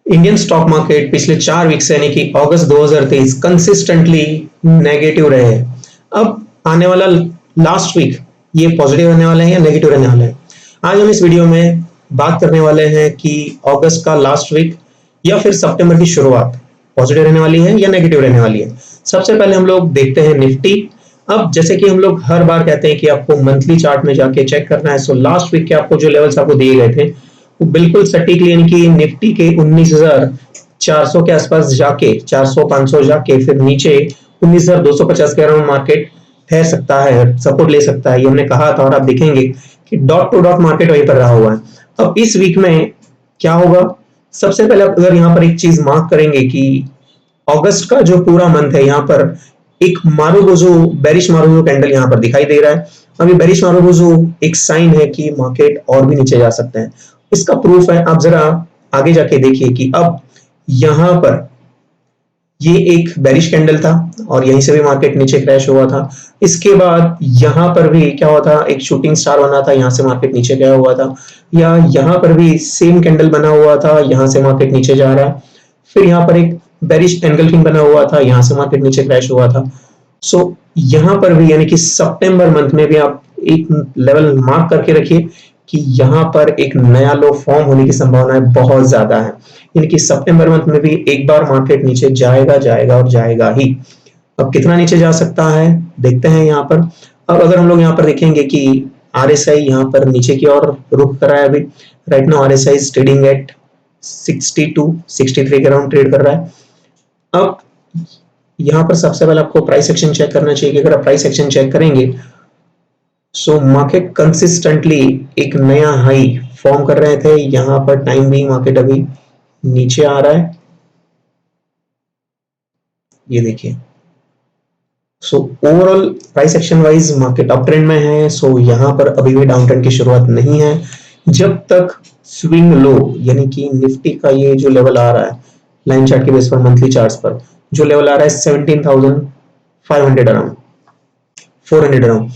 Indian stock market पिछले 4 week से यानी कि अगस्त 2023 कंसिस्टेंटली नेगेटिव रहे हैं। अब आने वाला लास्ट वीक ये पॉजिटिव रहने वाला है या नेगेटिव रहने वाला है। आज हम इस वीडियो में बात करने वाले हैं कि अगस्त का लास्ट वीक या फिर सितंबर की शुरुआत पॉजिटिव रहने वाली है या नेगेटिव रहने वाली है। सबसे पहले हम लोग देखते हैं निफ्टी। अब जैसे कि हम लोग हर बार कहते हैं कि आपको मंथली चार्ट में जाके चेक करना है। सो लास्ट वीक के आपको जो लेवल्स आपको दिए गए थे वो बिल्कुल सटीकली यानी कि निफ्टी के 19,400 के आसपास जाके 400-500 जाके फिर नीचे 19,250 के अराउंड मार्केट ठहर सकता है, सपोर्ट ले सकता है, ये हमने कहा था। और आप देखेंगे कि डॉट टू डॉट मार्केट वहीं पर रहा हुआ है। अब इस वीक में क्या होगा, सबसे पहले अगर यहाँ पर एक चीज मार्क करेंगे कि अगस्त का जो पूरा मंथ है यहाँ पर एक मारुबोजू बेरिश मारुबोजू कैंडल यहाँ पर दिखाई दे रहा है। अभी बेरिश मारुबोजू एक साइन है कि मार्केट और भी नीचे जा सकते हैं। इसका प्रूफ है, आप जरा आगे जाके देखिए कि अब यहां पर ये एक बेरिश कैंडल था और यहीं से भी मार्केट नीचे क्रैश हुआ था। इसके बाद यहां पर भी क्या हुआ था, एक शूटिंग स्टार बना था, यहां से मार्केट नीचे गया हुआ था। या यहां पर भी सेम कैंडल बना हुआ था, यहां से मार्केट नीचे जा रहा है। फिर यहां पर एक बेरिश एंगल्फिंग बना हुआ था, यहां से मार्केट नीचे क्रैश हुआ था। सो यहां पर भी यानी कि सितंबर मंथ में भी आप एक लेवल मार्क करके रखिए कि यहां पर एक नया लो फॉर्म होने की संभावना बहुत ज्यादा है। यानी कि सितंबर मंथ में भी एक बार मार्केट नीचे जाएगा जाएगा और जाएगा ही। अब कितना नीचे जा सकता है देखते हैं यहाँ पर। अब अगर हम लोग यहाँ पर देखेंगे कि RSI यहाँ पर नीचे की ओर रुख कर रहा है। अभी right now RSI is trading at 62-63 के अराउंड ट्रेड कर रहा है। अब यहाँ पर सबसे पहले आपको प्राइस एक्शन चेक करना चाहिए कि अगर आप प्राइस एक्शन चेक करेंगे सो मार्केट कंसिस्टेंटली एक नया हाई फॉर्म कर रहे थे। यहां पर टाइम भी मार्केट अभी नीचे आ रहा है, ये देखिए। So overall price action wise market up trend में है। सो यहां पर अभी भी डाउन ट्रेंड की शुरुआत नहीं है। जब तक स्विंग लो यानी कि निफ्टी का ये जो लेवल आ रहा है लाइन चार्ट के बेस पर, मंथली चार्ट्स पर जो लेवल आ रहा है 17,500 अराउंड, 400 अराउंड।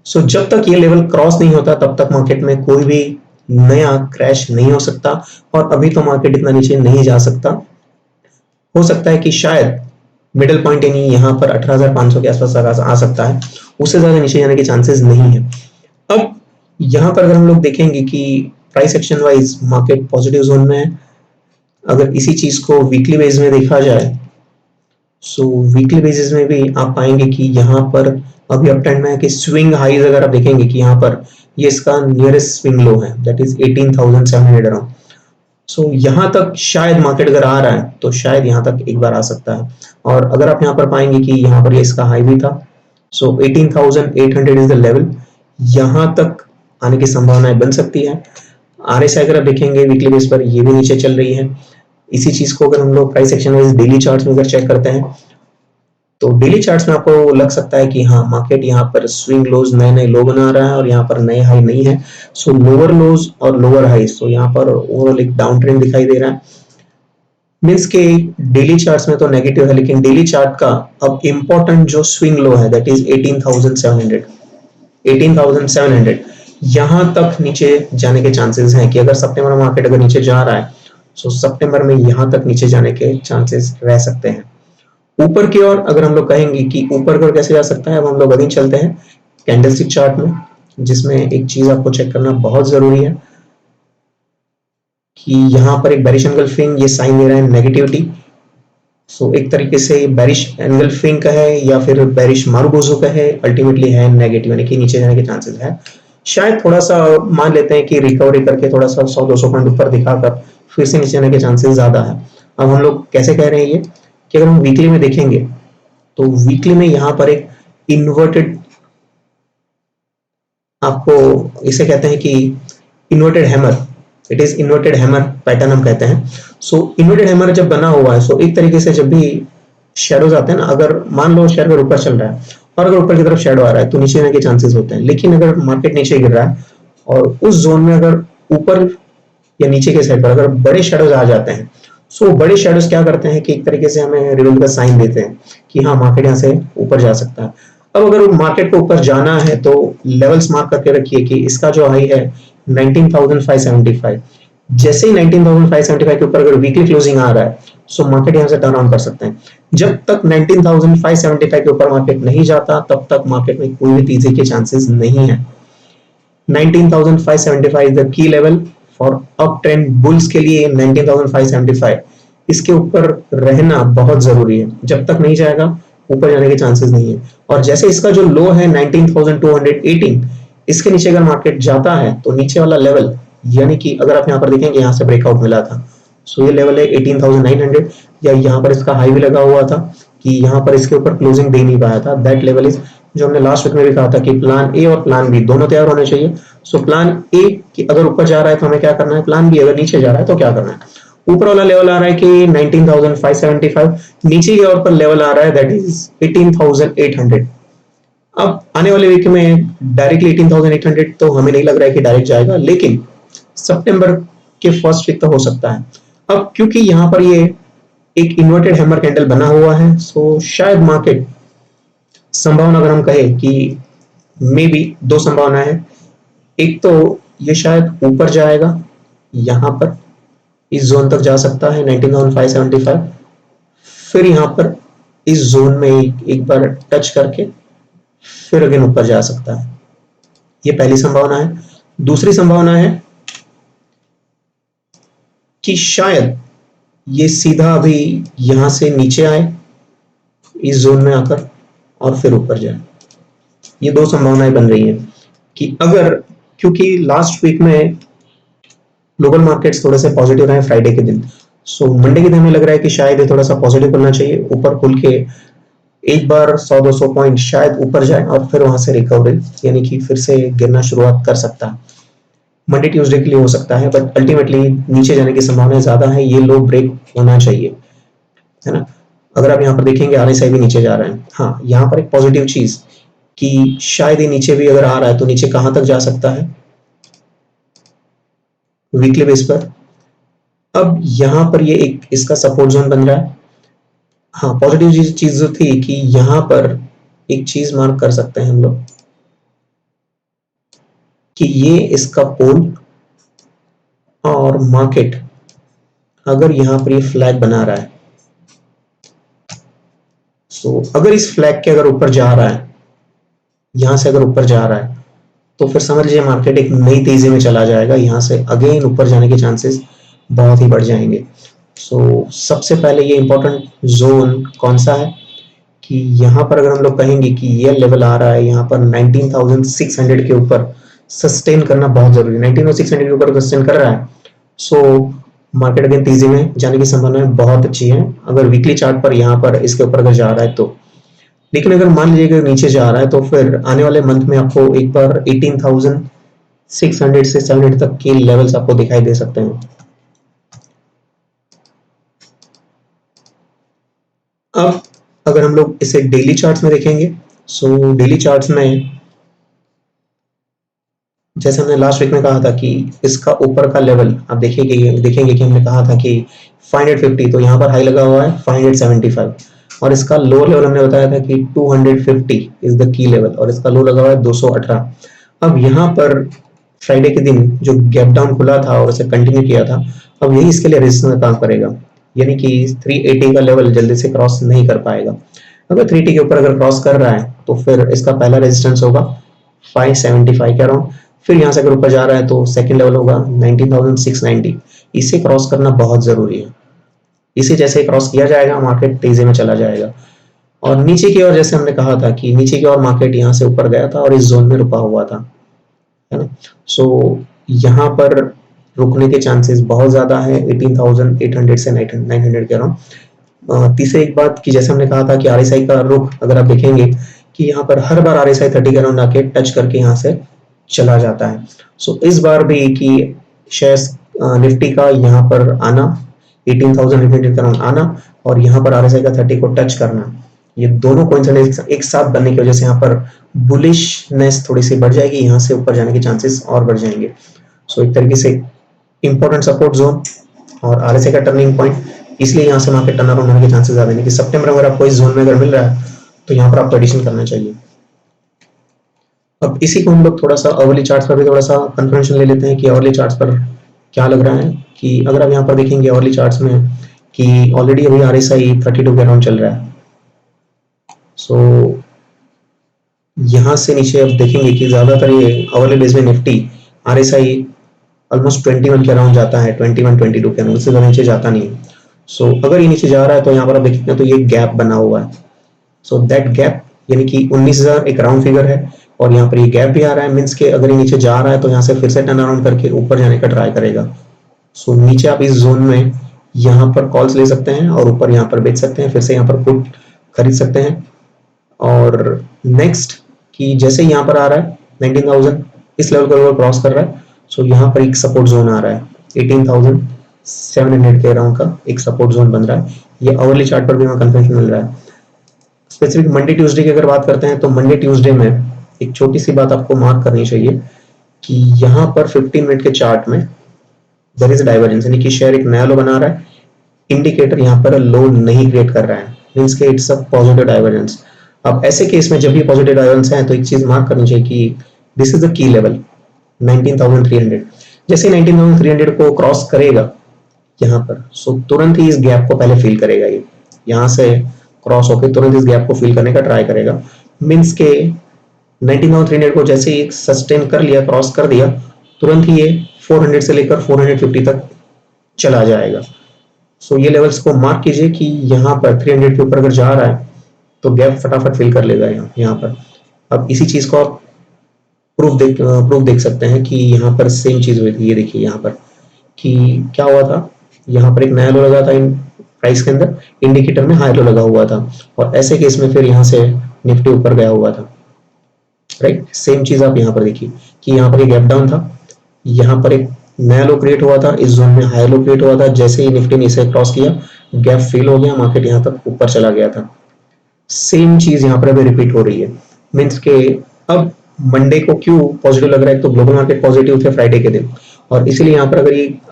सो जब तक ये लेवल क्रॉस नहीं होता तब तक मार्केट में कोई भी नया क्रैश नहीं हो सकता। और अभी तो मार्केट इतना नीचे नहीं जा सकता। हो सकता है कि शायद मिडिल पॉइंट यानी यहाँ पर 18,500 के आसपास आ सकता है, उससे ज्यादा नीचे जाने के चांसेस नहीं है। अब यहाँ पर अगर हम लोग देखेंगे कि price action wise market positive zone में है। अगर इसी चीज को वीकली बेस में देखा जाए सो वीकली बेसिस में भी आप पाएंगे कि यहाँ पर अभी अप ट्रेंड में है कि स्विंग हाइज अगर आप देखेंगे कि यहाँ पर ये इसका नियरेस्ट स्विंग लो है, दैट इज 18,700 अराउंड। सो यहाँ तक शायद मार्केट अगर आ रहा है तो शायद यहाँ तक एक बार आ सकता है। और अगर आप यहाँ पर पाएंगे कि यहाँ पर ये इसका हाई भी था, सो 18,800 इज द लेवल, यहाँ तक आने की संभावनाएं बन सकती है। RSI अगर आप देखेंगे वीकली बेस पर ये भी नीचे चल रही है। इसी चीज को अगर हम लोग price action wise daily charts में अगर चेक करते हैं तो डेली चार्ट्स में आपको लग सकता है कि हाँ मार्केट यहाँ पर स्विंग लोज नए नए लो बना रहा है और यहाँ पर नए हाई नहीं है। सो लोअर लोज और लोअर हाई, सो यहाँ पर ओवरऑल एक डाउन ट्रेंड दिखाई दे रहा है। मीन्स के डेली चार्ट्स में तो नेगेटिव है, लेकिन डेली चार्ट का अब इंपॉर्टेंट जो स्विंग लो है दैट इज 18,700 यहाँ तक नीचे जाने के चांसेस हैं कि अगर सितंबर में मार्केट अगर नीचे जा रहा है सो सितंबर में यहाँ तक नीचे जाने के चांसेस रह सकते हैं। ऊपर की ओर अगर हम लोग कहेंगे कि ऊपर की ओर कैसे जा सकता है, अब हम लोग अभी चलते हैं कैंडलस्टिक चार्ट में, जिसमें एक चीज आपको चेक करना बहुत जरूरी है कि यहाँ पर एक बेरिश एंगल्फिंग ये साइन दे रहा है नेगेटिविटी। सो एक तरीके से बेरिश एंगल्फिंग का है या फिर बेरिश मारुबोजू का है, अल्टीमेटली है नेगेटिव यानी कि नीचे जाने के चांसेस है। शायद थोड़ा सा मान लेते हैं कि रिकवरी करके थोड़ा सा 100-200 पॉइंट ऊपर दिखाकर फिर से नीचे जाने के चांसेस ज्यादा है। अब हम लोग कैसे कह रहे हैं ये कि अगर हम वीकली में देखेंगे तो वीकली में यहाँ पर एक इन्वर्टेड, आपको इसे कहते हैं कि inverted hammer, it is inverted hammer pattern हम कहते हैं। सो इन्वर्टेड हैमर जब बना हुआ है सो एक तरीके से जब भी शेडोज आते हैं ना, अगर मान लो शेयर अगर ऊपर चल रहा है और अगर ऊपर की तरफ शेडो आ रहा है तो नीचे आने के चांसेस होते हैं। लेकिन अगर मार्केट नीचे गिर रहा है और उस जोन में अगर ऊपर या नीचे के साइड पर अगर बड़े शेडोज आ जाते हैं सो बड़े शेडोज क्या करते हैं कि एक तरीके से हमें रिवर्स का साइन देते हैं कि हाँ मार्केट यहाँ से ऊपर जा सकता है। अब अगर मार्केट को ऊपर जाना है तो लेवल्स मार्क करके रखिए कि इसका जो हाई है 19,575, जैसे ही 19,575 के ऊपर अगर वीकली क्लोजिंग आ रहा है, सो मार्केट यहां से टर्न ऑन कर सकते हैं। जब तक 19,575 के ऊपर मार्केट नहीं जाता, तब तक मार्केट में कोई भी तेजी के चांसेस नहीं है। 19,575 is the key level for up trend bulls के लिए। 19,575 इसके ऊपर रहना बहुत जरूरी है। जब तक नहीं जाएगा, ऊपर जाने के चांसेस नहीं है। और जैसे इसका जो लो है 19,218, इसके नीचे अगर मार्केट जाता है तो नीचे वाला लेवल, यानी कि अगर आप यहाँ पर देखेंगे, यहाँ से ब्रेकआउट मिला था, सो ये लेवल है 18,900, या यहाँ पर इसका हाई भी लगा हुआ था कि यहाँ पर इसके ऊपर क्लोजिंग दे नहीं पाया था। दैट लेवल इज, जो हमने लास्ट वीक में भी कहा था कि प्लान ए और प्लान बी दोनों तैयार होने चाहिए। सो प्लान ए कि अगर ऊपर जा रहा है तो हमें क्या करना है, प्लान बी अगर नीचे जा रहा है तो क्या करना है। ऊपर वाला लेवल आ रहा है कि 19,575, नीचे की ओर पर लेवल आ रहा है दैट इज 18,800। अब आने वाले वीक में डायरेक्टली 18,800 तो हमें नहीं लग रहा है कि डायरेक्ट जाएगा, लेकिन सितंबर के फर्स्ट वीक तो हो सकता है। अब क्योंकि यहाँ पर ये एक इन्वर्टेड हैमर कैंडल बना हुआ है, सो शायद मार्केट, संभावना अगर हम कहें कि मे बी दो संभावना है। एक तो ये शायद ऊपर जाएगा, यहाँ पर इस जोन तक जा सकता है 19,575, फिर यहाँ पर इस जोन में एक बार टच करके फिर अगेन ऊपर जा सकता है। ये पहली संभावना है। दूसरी संभावना है कि शायद ये सीधा अभी यहां से नीचे आए इस जोन में आकर और फिर ऊपर जाए। ये दो संभावनाएं बन रही हैं कि अगर, क्योंकि लास्ट वीक में ग्लोबल मार्केट्स थोड़े से पॉजिटिव रहे फ्राइडे के दिन, सो मंडे के दिन हमें लग रहा है कि शायद ये थोड़ा सा पॉजिटिव करना चाहिए, ऊपर खुल के एक बार 100-200 पॉइंट शायद ऊपर जाए और फिर वहां से रिकवरी, यानी कि फिर से गिरना शुरुआत कर सकता है। मंडे ट्यूसडे के लिए हो सकता है, बट अल्टीमेटली नीचे जाने की संभावना ज्यादा है। ये लो ब्रेक होना चाहिए, है ना। अगर आप यहाँ पर देखेंगे आरएसआई भी नीचे जा रहा है। हाँ, यहाँ पर एक पॉजिटिव चीज कि शायद ये नीचे भी अगर आ रहा है तो नीचे कहां तक जा सकता है वीकली बेस पर। अब यहाँ पर ये एक इसका सपोर्ट जोन बन रहा है। हाँ, पॉजिटिव चीज जो थी कि यहाँ पर एक चीज मार्क कर सकते हैं हम लोग कि ये इसका पोल और मार्केट अगर यहाँ पर ये फ्लैग बना रहा है, सो अगर इस फ्लैग के अगर ऊपर जा रहा है, यहां से अगर ऊपर जा रहा है, तो फिर समझ लीजिए मार्केट एक नई तेजी में चला जाएगा। यहां से अगेन ऊपर जाने के चांसेस बहुत ही बढ़ जाएंगे। सो सबसे पहले ये इंपॉर्टेंट जोन कौन सा है कि यहाँ पर अगर हम लोग कहेंगे कि ये लेवल आ रहा है यहाँ पर 19,600 के ऊपर सस्टेन करना बहुत जरूरी है। 19,600 के ऊपर सस्टेन कर रहा है, सो मार्केट अगेन तेजी में जाने की संभावनाएं बहुत अच्छी है अगर वीकली चार्ट पर यहाँ पर इसके ऊपर अगर जा रहा है तो। लेकिन अगर मान लीजिए कि नीचे जा रहा है तो फिर आने वाले मंथ में आपको एक बार 18,600 से 700 तक के लेवल्स आपको दिखाई दे सकते हैं। अब अगर हम लोग इसे डेली चार्ट्स में देखेंगे, सो डेली चार्ट्स में जैसे हमने लास्ट वीक में कहा था कि इसका ऊपर का लेवल आप देखेंगे कि हमने कहा था कि 550, तो यहाँ पर हाई लगा हुआ है 575 और इसका लो लेवल हमने बताया था कि 250 इज द की लेवल और इसका लो लगा हुआ है 218। अब यहाँ पर फ्राइडे के दिन जो गैप डाउन खुला था और उसे कंटिन्यू किया था, अब यही इसके लिए रेजिस्टेंस काम करेगा, यानी कि 380 का लेवल जल्दी से क्रॉस नहीं कर पाएगा। अगर 380 के ऊपर अगर क्रॉस कर रहा है तो फिर इसका पहला रेजिस्टेंस होगा 575 के अराउंड, फिर यहाँ से अगर ऊपर जा रहा है तो सेकंड लेवल होगा 19,690। इसे क्रॉस करना बहुत जरूरी है। इसे जैसे क्रॉस किया जाएगा मार्केट तेजी में चला जाएगा। और नीचे की ओर जैसे हमने कहा था कि नीचे की ओर मार्केट यहाँ से ऊपर गया था और इस जोन में रुका हुआ था, है ना। सो यहाँ पर रुकने के चांसेस बहुत ज्यादा है 18,800 से 900 के अराउंड। तीसरी एक बात कि जैसे हमने कहा था कि आरएसआई का रुख अगर आप देखेंगे कि यहाँ पर हर बार आरएसआई 30 के अराउंड आके टच करके यहाँ से चला जाता है। सो इस बार भी कि शेयर्स निफ्टी का यहाँ पर आना 18,800 के अराउंड आना और यहाँ पर आरएसआई का 30 को टच करना, ये दोनों कोइंसिडेंस एक साथ बनने की वजह से यहाँ पर बुलिशनेस थोड़ी सी बढ़ जाएगी, यहाँ से ऊपर जाने के चांसेस और बढ़ जाएंगे। सो एक तरीके से इंपॉर्टेंट सपोर्ट जोन और आरएसआई का टर्निंग पॉइंट, इसलिए यहाँ से मार्केट टर्न अराउंड होने के चांसेस ज्यादा है कि सितंबर अगर आपको इस जोन में अगर मिल रहा है तो यहाँ पर आपको एडिशन करना चाहिए। अब इसी को हम लोग थोड़ा सा अर्ली चार्ट्स पर भी थोड़ा सा कंफर्मेशन ले लेते हैं कि अर्ली चार्ट्स पर क्या लग रहा है कि अगर आप यहाँ पर देखेंगे अर्ली चार्ट्स में कि ऑलरेडी अभी RSI 32 के अराउंड चल रहा है। सो यहाँ से नीचे आप देखेंगे कि ज्यादातर ये अवर्ली बेस में निफ्टी RSI ऑलमोस्ट 21 के अराउंड जाता है, 21 22 के अराउंड, उससे ज़्यादा नीचे जाता नहीं है। सो अगर ये नीचे जा रहा है तो यहाँ पर आप देखेंगे तो ये गैप बना हुआ है। सो दैट गैप यानी कि 19,000 एक राउंड फिगर है और यहाँ पर ये गैप भी आ रहा है, मीन्स के अगर ये नीचे जा रहा है तो यहाँ से फिर से टर्न अराउंड करके ऊपर जाने का ट्राई करेगा। सो नीचे आप इस जोन में यहाँ पर कॉल्स ले सकते हैं और ऊपर यहाँ पर बेच सकते हैं, फिर से यहाँ पर पुट खरीद सकते हैं। और नेक्स्ट कि जैसे यहाँ पर आ रहा है 19,000 इस लेवल को क्रॉस कर रहा है, सो यहाँ पर एक सपोर्ट जोन आ रहा है 18,700 के अराउंड का एक सपोर्ट जोन बन रहा है। ये अवर्ली चार्ट पर भी हमें कंफर्मेशन मिल रहा है। स्पेसिफिक मंडे ट्यूसडे की अगर बात करते हैं तो मंडे ट्यूसडे में एक छोटी सी बात आपको मार्क करनी चाहिए कि यहाँ पर 15 मिनट के चार्ट में देयर इज डाइवर्जेंस, यानी कि शेयर एक नया लो बना रहा है, इंडिकेटर यहाँ पर लो नहीं क्रिएट कर रहा है, मींस के इट्स अ पॉजिटिव डाइवर्जेंस। अब ऐसे केस में जब भी पॉजिटिव डाइवर्जेंस है तो एक चीज मार्क करनी चाहिए कि this is the key level 19,300। जैसे 19,300 को क्रॉस करेगा यहाँ पर, सो तुरंत ही इस गैप को पहले फील करेगा, ये यहाँ से क्रॉस होकर तुरंत इस गैप को फील करने का ट्राई करेगा। मींस के 19,300 को जैसे ही सस्टेन कर लिया, क्रॉस कर दिया, तुरंत ही ये 400 से लेकर 450 तक चला जाएगा। सो ये लेवल्स को मार्क कीजिए कि यहाँ पर 300 के ऊपर अगर जा रहा है तो गैप फटाफट फिल कर लेगा यहाँ पर। अब इसी चीज को आप प्रूफ देख सकते हैं कि यहाँ पर सेम चीज हुई थी। ये देखिए यहाँ पर कि क्या हुआ था, यहाँ पर एक नया लो लगा था इन प्राइस के अंदर, इंडिकेटर में हाई लो लगा हुआ था और ऐसे केस में फिर यहाँ से निफ्टी ऊपर गया हुआ था, राइट। सेम चीज आप यहाँ पर देखिए कि यहाँ पर एक गैप डाउन था, यहाँ पर एक नया लो क्रिएट हुआ था, इस जोन में हाई लो क्रिएट हुआ था, जैसे ही निफ्टी ने इसे क्रॉस किया गैप फिल हो गया, मार्केट यहाँ तक ऊपर चला गया था। सेम चीज यहाँ पर अभी रिपीट हो रही है। मीन्स के अब मंडे को क्यों पॉजिटिव लग रहा है, तो ग्लोबल मार्केट पॉजिटिव थे फ्राइडे के दिन और इसीलिए यहाँ पर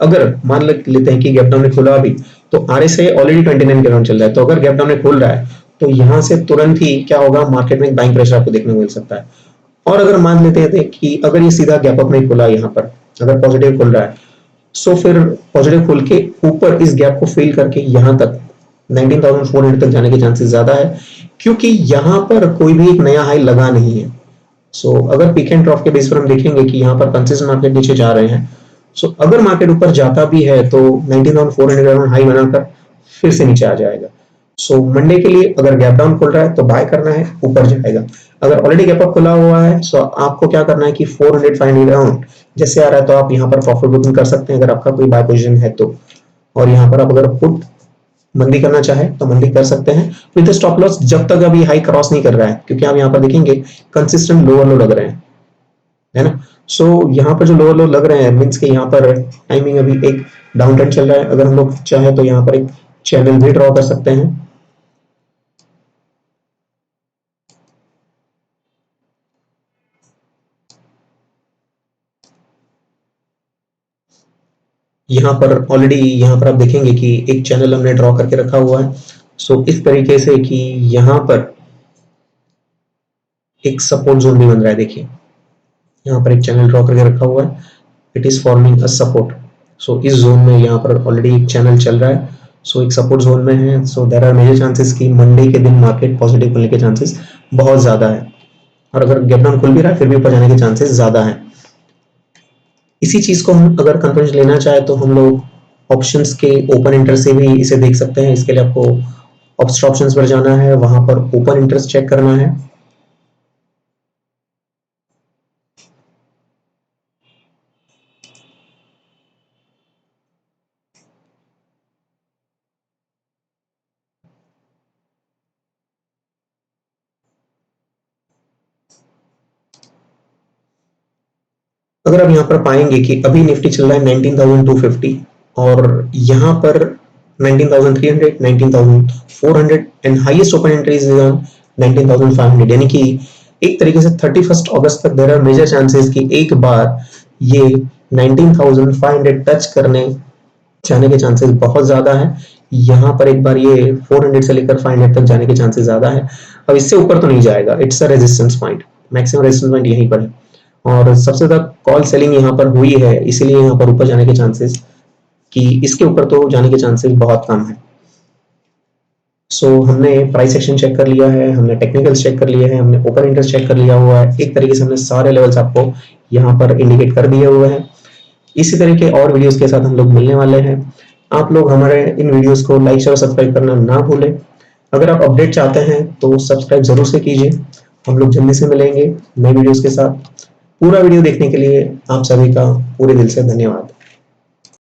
अगर मान लेते हैं कि गैप डाउन में खुला अभी तो RSI ऑलरेडी 29 के अराउंड चल रहा है, तो अगर गैप डाउन में खुल रहा है तो यहाँ से तुरंत ही क्या होगा, मार्केट में बाइंग प्रेशर आपको देखने को मिल सकता है। और अगर मान लेते हैं कि अगर ये सीधा गैप अप नहीं खुला, यहाँ पर अगर पॉजिटिव खुल रहा है, सो फिर पॉजिटिव खुल के ऊपर इस गैप को फिल करके यहाँ तक 19,400 तक जाने के चांसेस ज्यादा है, क्योंकि यहाँ पर कोई भी एक नया हाई लगा नहीं है। सो अगर पीक एंड ट्रॉफ के बेस पर हम देखेंगे कि यहाँ पर कंसिस्टेंट मार्केट नीचे जा रहे हैं, सो अगर मार्केट ऊपर जाता भी है तो 19,400 अराउंड हाई बनाकर फिर से नीचे आ जाएगा। सो मंडे के लिए अगर गैप डाउन खुल रहा है तो बाय करना है, ऊपर जाएगा। अगर ऑलरेडी गैप अप खुला हुआ है सो आपको क्या करना है कि 400-500 अराउंड जैसे आ रहा है तो आप यहाँ पर प्रॉफिट बुकिंग कर सकते हैं अगर आपका कोई बाय पोजीशन है तो। और यहाँ पर आप अगर पुट मंदी करना चाहे तो मंदी कर सकते हैं विद स्टॉप लॉस, जब तक अभी हाई क्रॉस नहीं कर रहा है, क्योंकि आप यहाँ पर देखेंगे कंसिस्टेंट लोअर लो लग रहे हैं, है ना। सो यहाँ पर जो लोअर लो लग रहे हैं मीन्स के यहाँ पर टाइमिंग अभी एक डाउन ट्रेंड चल रहा है। अगर हम लोग चाहे तो यहाँ पर एक चैनल भी ड्रॉ कर सकते हैं। यहाँ पर ऑलरेडी यहाँ पर आप देखेंगे कि एक चैनल हमने ड्रॉ करके रखा हुआ है। सो इस तरीके से कि यहाँ पर एक सपोर्ट जोन भी बन रहा है। देखिए यहाँ पर एक चैनल ड्रॉ करके रखा हुआ है, it is forming a support. So इस जोन में यहाँ पर ऑलरेडी एक चैनल चल रहा है, सो एक सपोर्ट जोन में है। So there are major chances कि मंडे के दिन मार्केट पॉजिटिव खुलने के चांसेस बहुत ज्यादा है, और अगर गैप डाउन खुल भी रहा है फिर भी ऊपर जाने के चांसेस ज्यादा है। इसी चीज को हम अगर कंफर्मेशन लेना चाहे तो हम लोग ऑप्शंस के ओपन इंटरेस्ट से भी इसे देख सकते हैं। इसके लिए आपको ऑप्शंस पर जाना है, वहां पर ओपन इंटरेस्ट चेक करना है। अगर आप यहाँ पर पाएंगे कि अभी निफ्टी चल रहा है 19,250 और यहाँ पर 19,300, 19,400 and highest open entry is 19,500, यानी कि एक तरीके से 31 अगस्त तक देयर आर मेजर चांसेस कि एक बार ये 19,500 टच करने जाने के चांसेस बहुत ज्यादा है। यहाँ पर एक बार ये 400 से लेकर 500 तक जाने के चांसेस ज्यादा है। अब इससे ऊपर तो नहीं जाएगा, it's a resistance point, maximum resistance point यहीं पर है। और सबसे ज्यादा कॉल सेलिंग यहाँ पर हुई है, इसीलिए यहाँ पर ऊपर जाने के चांसेस, कि इसके ऊपर तो जाने के चांसेस बहुत कम है। सो हमने प्राइस एक्शन चेक कर लिया है, हमने टेक्निकल्स चेक कर लिए हैं, हमने ओपन इंटरेस्ट चेक कर लिया हुआ है। एक तरीके से हमने सारे लेवल्स आपको यहाँ पर इंडिकेट कर दिए हुए हैं। इसी तरह के और वीडियोस के साथ हम लोग मिलने वाले हैं। आप लोग हमारे इन वीडियोस को लाइक शेयर और सब्सक्राइब करना ना भूलें। अगर आप अपडेट चाहते हैं तो सब्सक्राइब जरूर से कीजिए। हम लोग जल्दी से मिलेंगे नए वीडियोस के साथ। पूरा वीडियो देखने के लिए आप सभी का पूरे दिल से धन्यवाद।